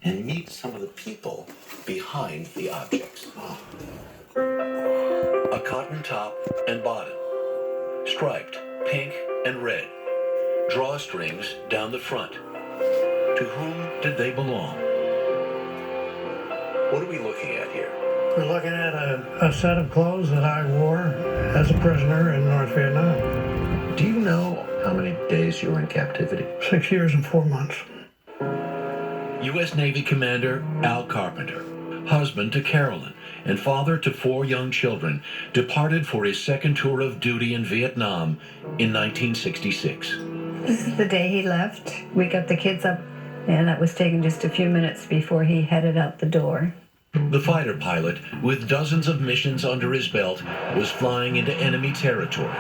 and meet some of the people behind the objects. A cotton top and bottom, striped pink and red, drawstrings down the front. To whom did they belong? What are we looking at here? We're looking at a set of clothes that I wore as a prisoner in North Vietnam. Do you know how many days you were in captivity? 6 years and 4 months. U.S. Navy Commander Al Carpenter, husband to Carolyn and father to 4 young children, departed for his second tour of duty in Vietnam in 1966. This is the day he left. We got the kids up, and that was taken just a few minutes before he headed out the door. The fighter pilot, with dozens of missions under his belt, was flying into enemy territory.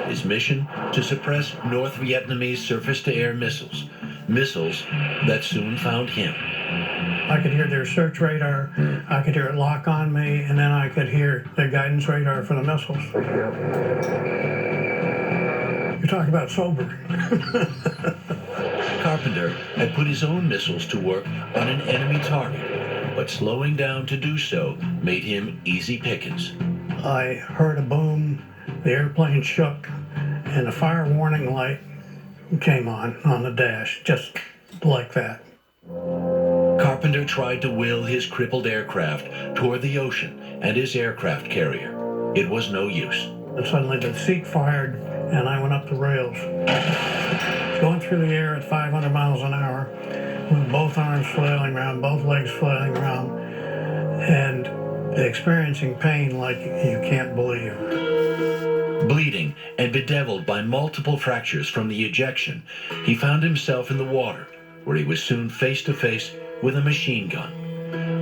His mission, to suppress North Vietnamese surface-to-air missiles. Missiles that soon found him. I could hear their search radar, I could hear it lock on me, and then I could hear the guidance radar for the missiles. You talk about sober. Carpenter had put his own missiles to work on an enemy target, but slowing down to do so made him easy pickings. I heard a boom, the airplane shook, and a fire warning light came on the dash, just like that. Carpenter tried to will his crippled aircraft toward the ocean and his aircraft carrier. It was no use. And suddenly the seat fired, and I went up the rails. Going through the air at 500 miles an hour, with both arms flailing around, both legs flailing around, and experiencing pain like you can't believe. Bleeding and bedeviled by multiple fractures from the ejection, he found himself in the water, where he was soon face to face with a machine gun.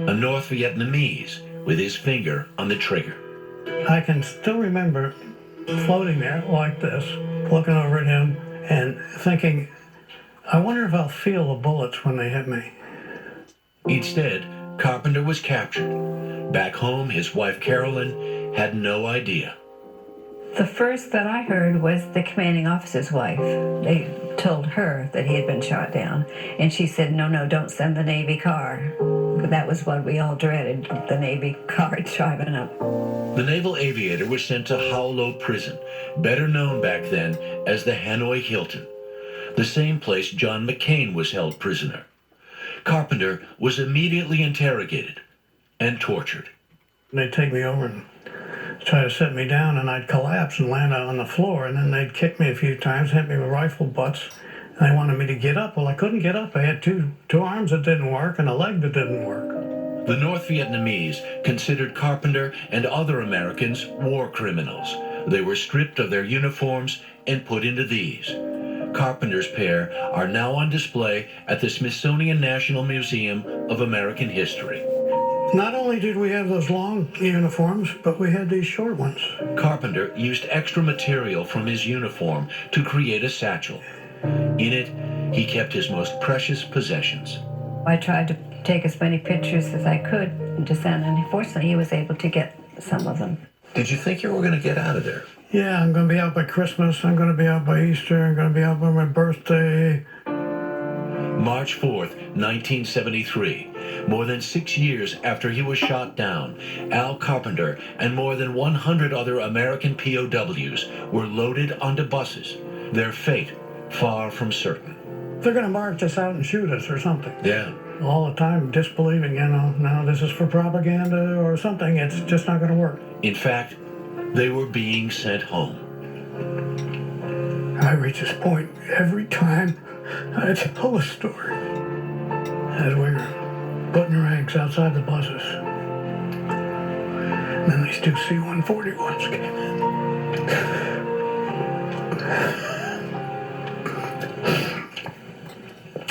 A North Vietnamese with his finger on the trigger. I can still remember floating there like this, looking over at him and thinking, I wonder if I'll feel the bullets when they hit me. Instead, Carpenter was captured. Back home, his wife Carolyn had no idea. The first that I heard was the commanding officer's wife. They told her that he had been shot down, and she said, no, don't send the Navy car. That was what we all dreaded, the Navy car driving up. The naval aviator was sent to How Lo Prison, better known back then as the Hanoi Hilton, the same place John McCain was held prisoner. Carpenter was immediately interrogated and tortured. They'd take me over and try to set me down, and I'd collapse and land out on the floor, and then they'd kick me a few times, hit me with rifle butts, and they wanted me to get up. Well, I couldn't get up. I had two arms that didn't work and a leg that didn't work. The North Vietnamese considered Carpenter and other Americans war criminals. They were stripped of their uniforms and put into these. Carpenter's pair are now on display at the Smithsonian National Museum of American History. Not only did we have those long uniforms, but we had these short ones. Carpenter used extra material from his uniform to create a satchel. In it, he kept his most precious possessions. I tried to take as many pictures as I could to send, and fortunately he was able to get some of them. Did you think you were going to get out of there? Yeah, I'm going to be out by Christmas, I'm going to be out by Easter, I'm going to be out by my birthday. March 4th, 1973. More than 6 years after he was shot down, Al Carpenter and more than 100 other American POWs were loaded onto buses, their fate far from certain. They're going to march us out and shoot us or something. Yeah. All the time disbelieving, no, this is for propaganda or something. It's just not going to work. In fact, they were being sent home. I reach this point every time I tell a story. As we were putting ranks outside the buses, and then these two C-141s came in.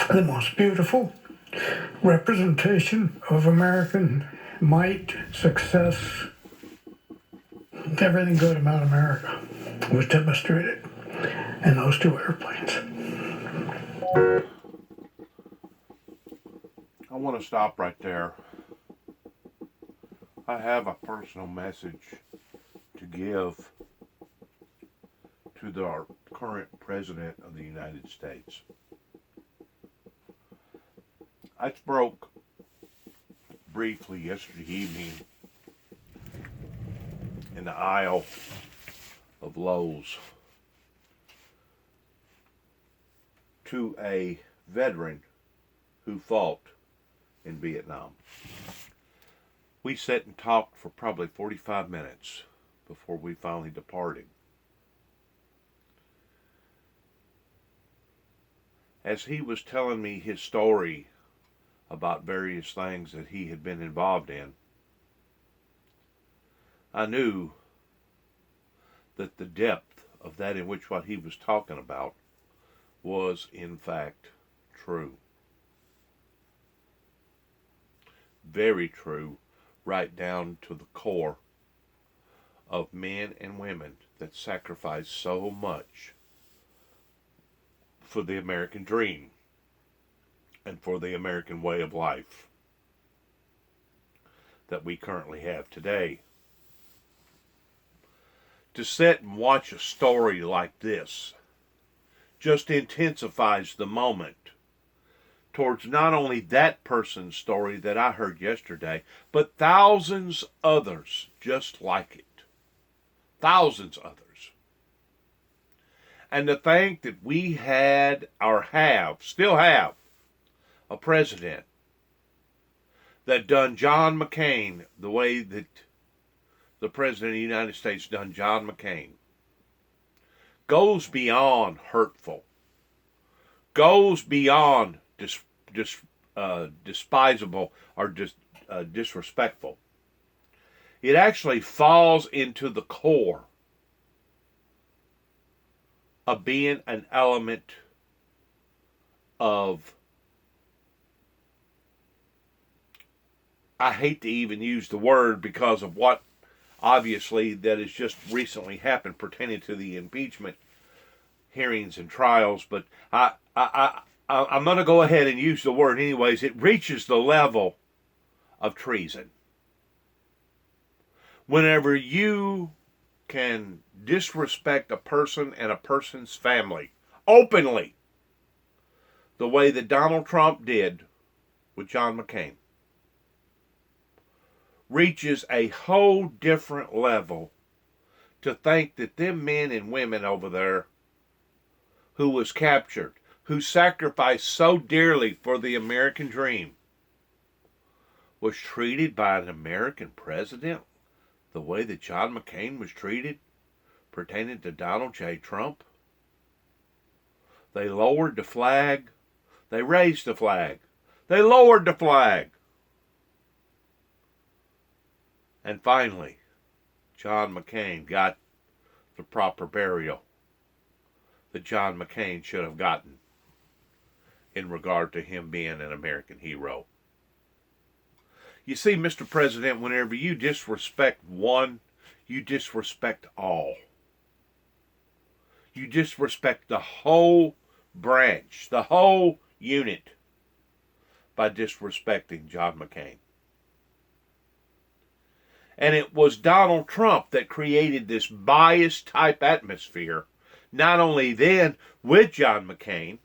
The most beautiful representation of American might, success, everything good about America was demonstrated in those two airplanes. I want to stop right there. I have a personal message to give to our current President of the United States. I spoke briefly yesterday evening in the aisle of Lowe's to a veteran who fought in Vietnam. We sat and talked for probably 45 minutes before we finally departed. As he was telling me his story about various things that he had been involved in, I knew that the depth of that in which what he was talking about was in fact true. Very true, right down to the core of men and women that sacrifice so much for the American dream and for the American way of life that we currently have today. To sit and watch a story like this just intensifies the moment towards not only that person's story that I heard yesterday, but thousands others just like it. Thousands others. And to think that we had, or still have, a president that done John McCain the way that the President of the United States done John McCain, goes beyond hurtful, goes beyond despisable or disrespectful. It actually falls into the core of being an element of, I hate to even use the word because of what obviously that has just recently happened pertaining to the impeachment hearings and trials, but I'm going to go ahead and use the word anyways. It reaches the level of treason. Whenever you can disrespect a person and a person's family openly, the way that Donald Trump did with John McCain, reaches a whole different level to think that them men and women over there who was captured, who sacrificed so dearly for the American dream, was treated by an American president the way that John McCain was treated pertaining to Donald J. Trump. They lowered the flag. They raised the flag. They lowered the flag. And finally, John McCain got the proper burial that John McCain should have gotten in regard to him being an American hero. You see, Mr. President, whenever you disrespect one, you disrespect all. You disrespect the whole branch, the whole unit, by disrespecting John McCain. And it was Donald Trump that created this biased type atmosphere, not only then with John McCain,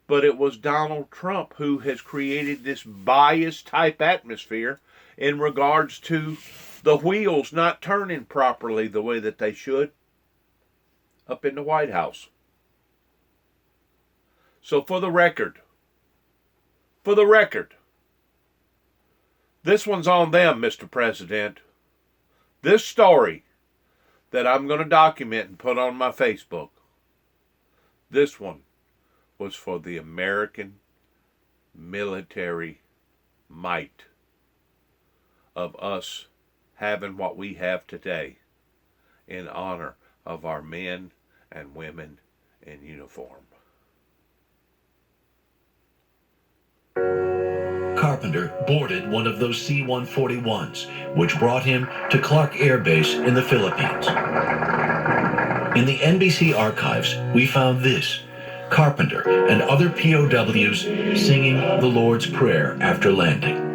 but it was Donald Trump who has created this biased type atmosphere in regards to the wheels not turning properly the way that they should up in the White House. So for the record, this one's on them, Mr. President. This story that I'm going to document and put on my Facebook, this one was for the American military might of us having what we have today in honor of our men and women in uniform. Carpenter boarded one of those C-141s, which brought him to Clark Air Base in the Philippines. In the NBC archives, we found this: Carpenter and other POWs singing the Lord's Prayer after landing.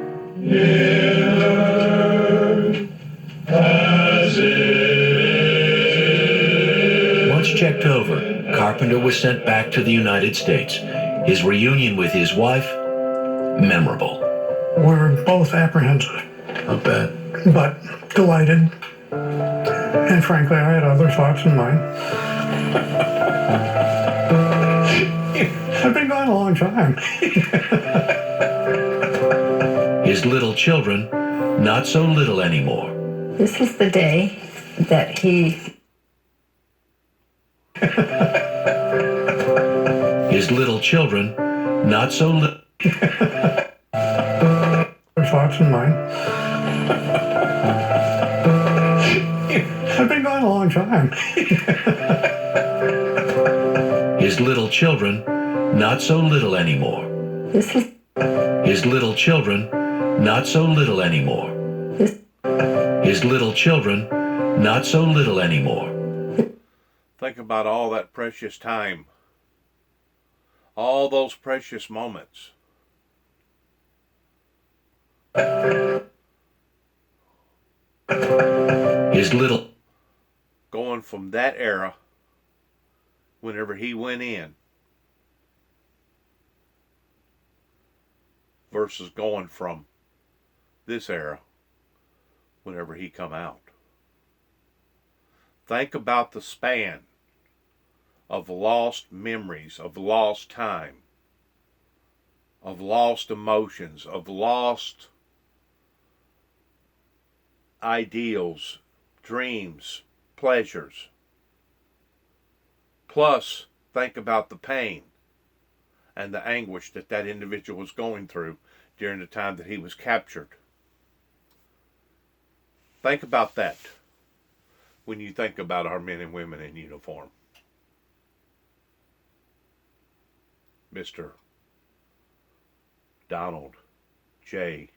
Once checked over, Carpenter was sent back to the United States. His reunion with his wife memorable. We were both apprehensive, I'll bet. but delighted. And frankly, I had other thoughts in mind. I've been gone a long time. His little children, not so little anymore. This is the day that he His little children, not so little. Other thoughts in mind. I've been gone a long time. His little children, not so little anymore. this is His little children, not so little anymore. this His little children, not so little anymore. Think about all that precious time. All those precious moments. His little Going from that era, whenever he went in, versus going from this era, whenever he come out. Think about the span of lost memories, of lost time, of lost emotions, of lost ideals, dreams, pleasures. Plus, think about the pain and the anguish that that individual was going through during the time that he was captured. Think about that when you think about our men and women in uniform. Mr. Donald J.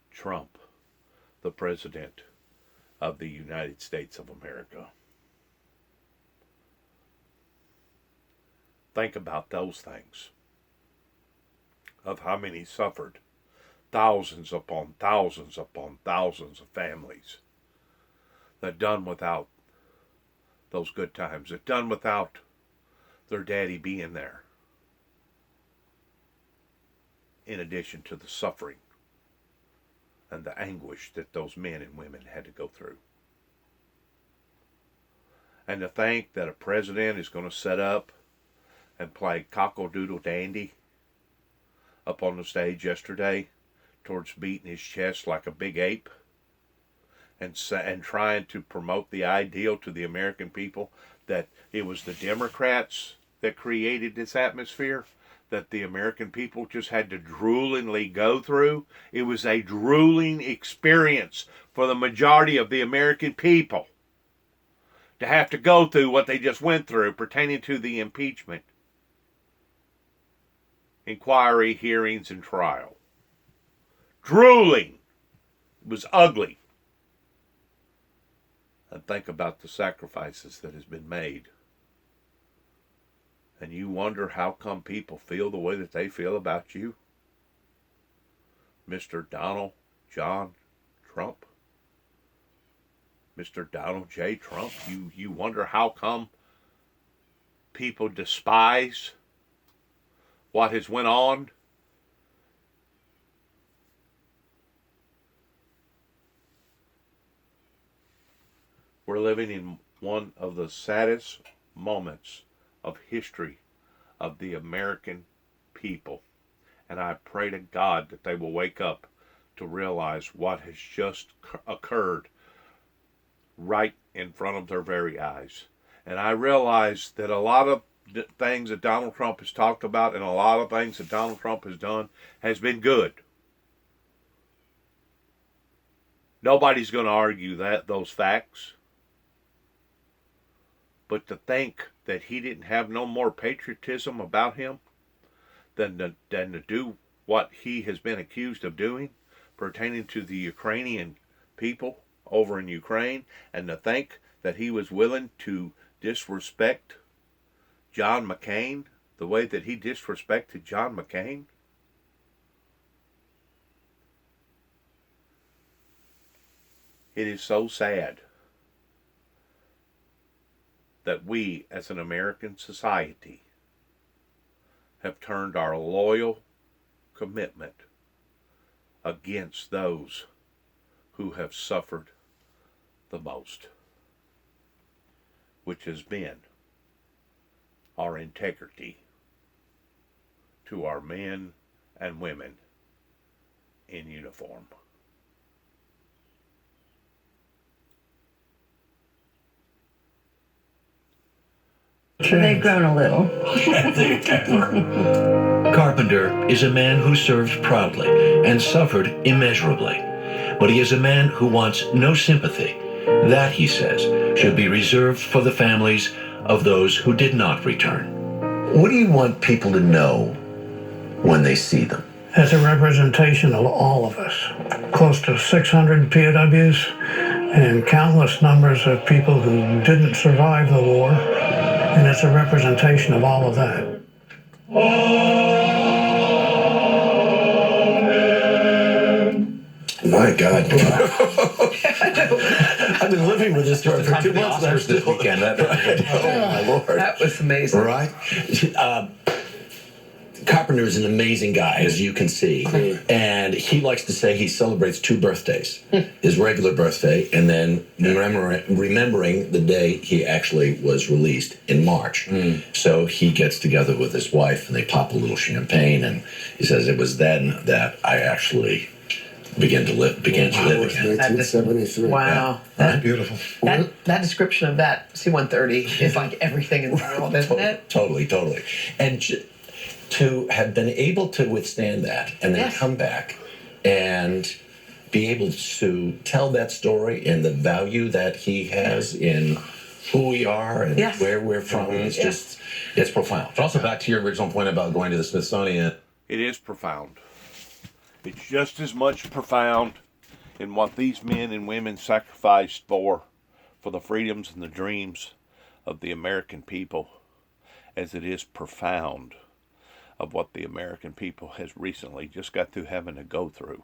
Trump, the President of the United States of America. Think about those things, of how many suffered, thousands upon thousands upon thousands of families that done without those good times, that done without their daddy being there, in addition to the suffering and the anguish that those men and women had to go through. And to think that a president is going to set up and play cockle-doodle-dandy up on the stage yesterday towards beating his chest like a big ape and trying to promote the ideal to the American people that it was the Democrats that created this atmosphere that the American people just had to droolingly go through. It was a drooling experience for the majority of the American people to have to go through what they just went through pertaining to the impeachment, inquiry, hearings, and trial. Drooling. It was ugly. And think about the sacrifices that has been made. And you wonder how come people feel the way that they feel about you? Mr. Donald John Trump? Mr. Donald J. Trump? You wonder how come people despise what has went on? We're living in one of the saddest moments of history of the American people. And I pray to God that they will wake up to realize what has just occurred right in front of their very eyes. And I realize that a lot of things that Donald Trump has talked about and a lot of things that Donald Trump has done has been good. Nobody's going to argue those facts. But to think that he didn't have no more patriotism about him than to do what he has been accused of doing pertaining to the Ukrainian people over in Ukraine, and to think that he was willing to disrespect John McCain the way that he disrespected John McCain. It is so sad that we as an American society have turned our loyal commitment against those who have suffered the most, which has been our integrity to our men and women in uniform. They've grown a little. Carpenter is a man who served proudly and suffered immeasurably. But he is a man who wants no sympathy. That, he says, should be reserved for the families of those who did not return. What do you want people to know when they see them? As a representation of all of us. Close to 600 POWs and countless numbers of people who didn't survive the war. And it's a representation of all of that. My God. I've been living with this story for 2 months now. This weekend. Oh, my Lord. That was amazing. Right? Carpenter is an amazing guy, as you can see. And he likes to say he celebrates 2 birthdays. His regular birthday, and then remembering the day he actually was released in March. So he gets together with his wife, and they pop a little champagne, and he says, it was then that I actually began to live again. 1973. Wow. Right? Beautiful. That description of that C-130 is like everything in the world, isn't it? Totally. And to have been able to withstand that and then come back and be able to tell that story and the value that he has in who we are and where we're from is just, it's profound. But also back to your original point about going to the Smithsonian. It is profound. It's just as much profound in what these men and women sacrificed for the freedoms and the dreams of the American people as it is profound of what the American people has recently just got through having to go through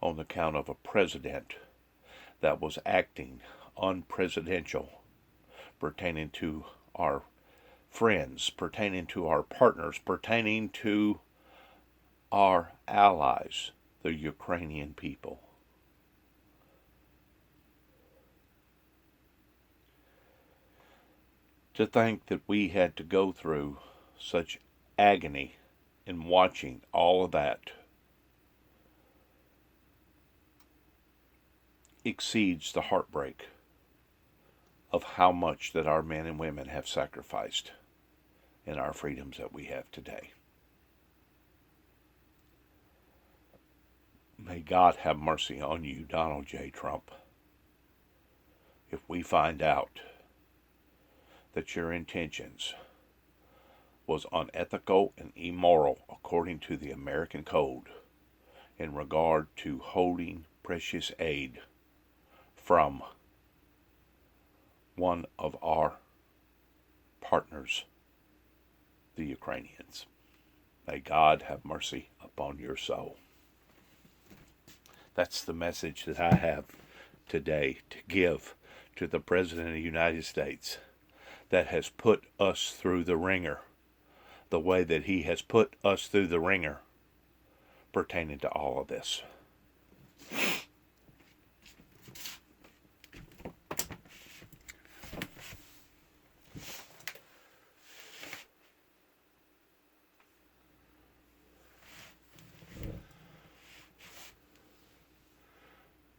on account of a president that was acting unpresidential pertaining to our friends, pertaining to our partners, pertaining to our allies, the Ukrainian people. To think that we had to go through such agony in watching all of that exceeds the heartbreak of how much that our men and women have sacrificed in our freedoms that we have today. May God have mercy on you, Donald J. Trump, if we find out that your intentions was unethical and immoral according to the American Code in regard to holding precious aid from one of our partners, the Ukrainians. May God have mercy upon your soul. That's the message that I have today to give to the President of the United States that has put us through the ringer the way that he has put us through the ringer pertaining to all of this.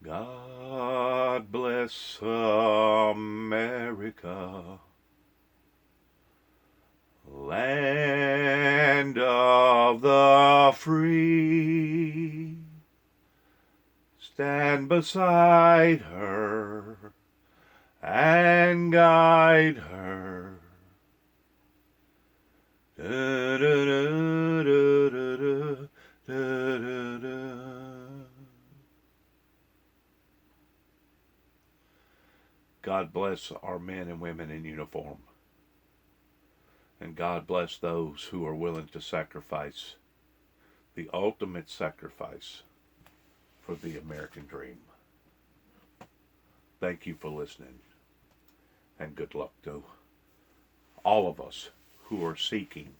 God bless America, land of the free. Stand beside her and guide her. Da, da, da, da, da, da, da, da. God bless our men and women in uniform. And God bless those who are willing to sacrifice the ultimate sacrifice for the American dream. Thank you for listening. And good luck to all of us who are seeking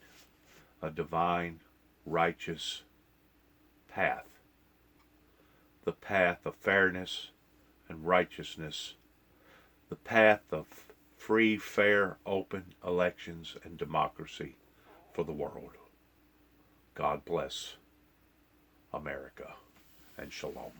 a divine, righteous path the path of fairness and righteousness, the path of free, fair, open elections and democracy for the world. God bless America and shalom.